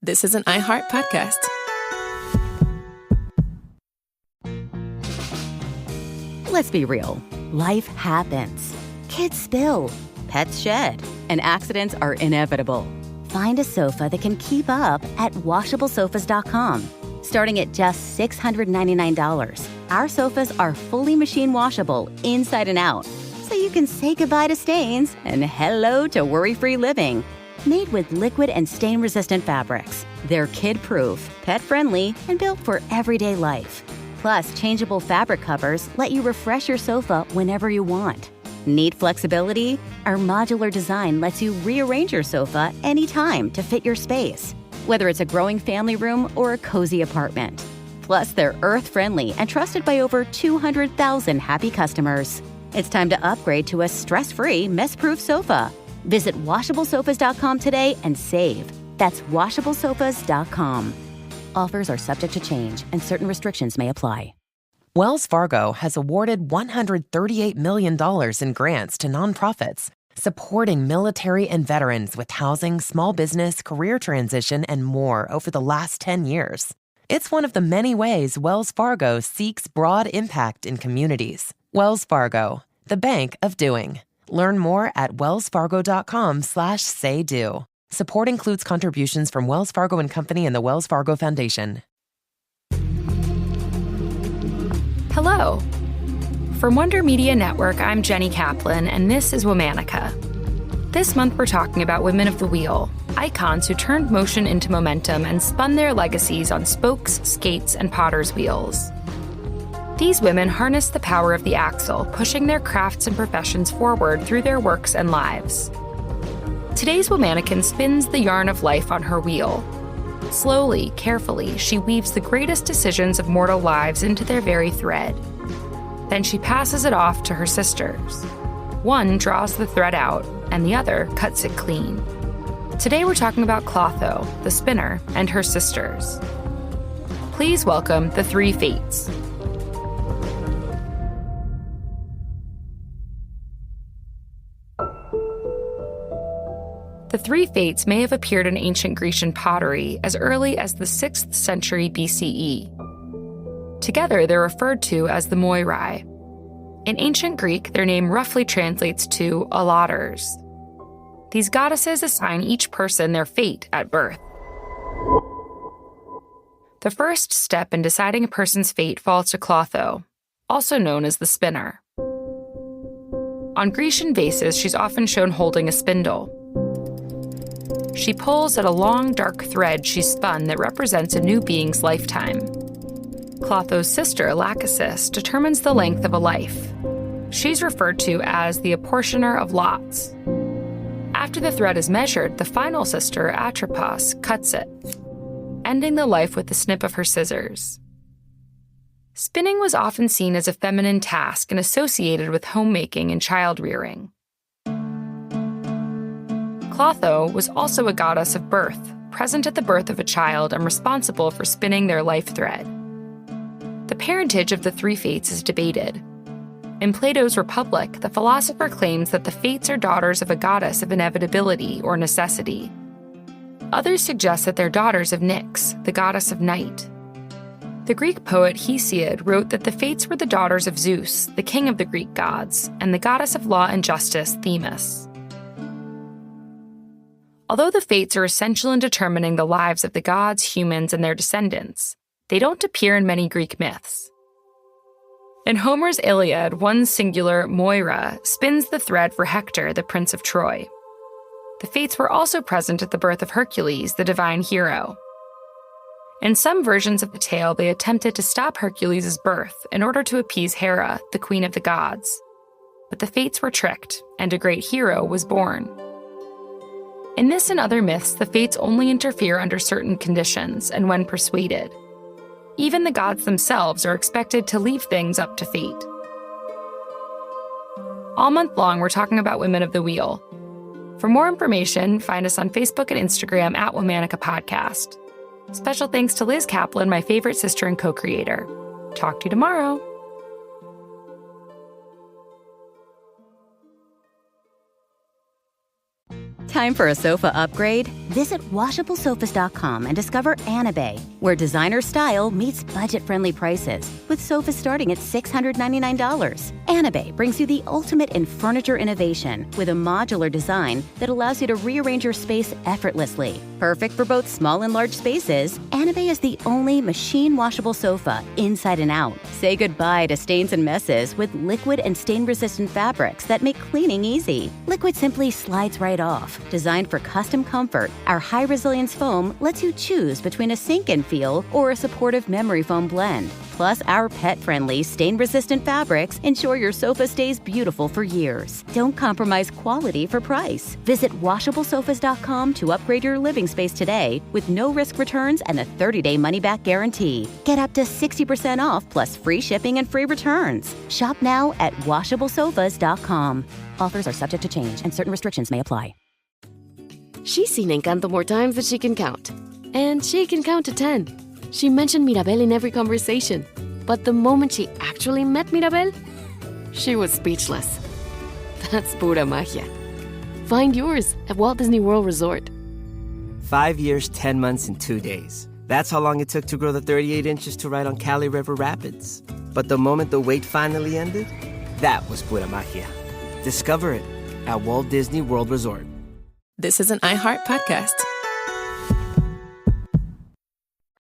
this is an iHeart podcast. Let's be real. Life happens. Kids spill. Pets shed. And accidents are inevitable. Find a sofa that can keep up at washablesofas.com. Starting at just $699, our sofas are fully machine washable inside and out. So you can say goodbye to stains and hello to worry-free living. Made with liquid and stain-resistant fabrics. They're kid-proof, pet-friendly, and built for everyday life. Plus, changeable fabric covers let you refresh your sofa whenever you want. Need flexibility? Our modular design lets you rearrange your sofa anytime to fit your space, whether it's a growing family room or a cozy apartment. Plus, they're earth-friendly and trusted by over 200,000 happy customers. It's time to upgrade to a stress-free, mess-proof sofa. Visit washablesofas.com today and save. That's washablesofas.com. Offers are subject to change and certain restrictions may apply. Wells Fargo has awarded $138 million in grants to nonprofits, supporting military and veterans with housing, small business, career transition, and more over the last 10 years. It's one of the many ways Wells Fargo seeks broad impact in communities. Wells Fargo, the bank of doing. Learn more at wellsfargo.com/say-do. Support includes contributions from Wells Fargo and Company and the Wells Fargo Foundation. Hello. From Wonder Media Network, I'm Jenny Kaplan, and this is Womanica. This month, we're talking about women of the wheel, icons who turned motion into momentum and spun their legacies on spokes, skates, and potter's wheels. These women harnessed the power of the axle, pushing their crafts and professions forward through their works and lives. Today's Womanican spins the yarn of life on her wheel. Slowly, carefully, she weaves the greatest decisions of mortal lives into their very thread. Then she passes it off to her sisters. One draws the thread out, and the other cuts it clean. Today we're talking about Clotho, the spinner, and her sisters. Please welcome the Three Fates. The Three Fates may have appeared in ancient Grecian pottery as early as the 6th century BCE. Together, they're referred to as the Moirai. In ancient Greek, their name roughly translates to allotters. These goddesses assign each person their fate at birth. The first step in deciding a person's fate falls to Clotho, also known as the spinner. On Grecian vases, she's often shown holding a spindle. She pulls at a long, dark thread she's spun that represents a new being's lifetime. Clotho's sister, legacies, determines the length of a life. She's referred to as the apportioner of lots. After the thread is measured, the final sister, Atropos, cuts it, ending the life with the snip of her scissors. Spinning was often seen as a feminine task and associated with homemaking and child-rearing. Clotho was also a goddess of birth, present at the birth of a child and responsible for spinning their life thread. The parentage of the Three Fates is debated. In Plato's Republic, the philosopher claims that the Fates are daughters of a goddess of inevitability or necessity. Others suggest that they're daughters of Nyx, the goddess of night. The Greek poet Hesiod wrote that the Fates were the daughters of Zeus, the king of the Greek gods, and the goddess of law and justice, Themis. Although the Fates are essential in determining the lives of the gods, humans, and their descendants, they don't appear in many Greek myths. In Homer's Iliad, one singular Moira spins the thread for Hector, the prince of Troy. The Fates were also present at the birth of Hercules, the divine hero. In some versions of the tale, they attempted to stop Hercules' birth in order to appease Hera, the queen of the gods. But the Fates were tricked, and a great hero was born. In this and other myths, the Fates only interfere under certain conditions and when persuaded. Even the gods themselves are expected to leave things up to fate. All month long, we're talking about women of the wheel. For more information, find us on Facebook and Instagram at Womanica Podcast. Special thanks to Liz Kaplan, my favorite sister and co-creator. Talk to you tomorrow. Time for a sofa upgrade? Visit WashableSofas.com and discover Anabe, where designer style meets budget-friendly prices, with sofas starting at $699. Anabe brings you the ultimate in furniture innovation with a modular design that allows you to rearrange your space effortlessly. Perfect for both small and large spaces, Anabe is the only machine-washable sofa inside and out. Say goodbye to stains and messes with liquid and stain-resistant fabrics that make cleaning easy. Liquid simply slides right off. Designed for custom comfort, our high-resilience foam lets you choose between a sink-in feel or a supportive memory foam blend. Plus, our pet-friendly, stain-resistant fabrics ensure your sofa stays beautiful for years. Don't compromise quality for price. Visit WashableSofas.com to upgrade your living space today with no-risk returns and a 30-day money-back guarantee. Get up to 60% off plus free shipping and free returns. Shop now at WashableSofas.com. Offers are subject to change and certain restrictions may apply. She's seen Encanto more times than she can count. And she can count to 10. She mentioned Mirabel in every conversation. But the moment she actually met Mirabel, she was speechless. That's pura magia. Find yours at Walt Disney World Resort. 5 years, 10 months, and 2 days. That's how long it took to grow the 38 inches to ride on Cali River Rapids. But the moment the wait finally ended, that was pura magia. Discover it at Walt Disney World Resort. This is an iHeart podcast.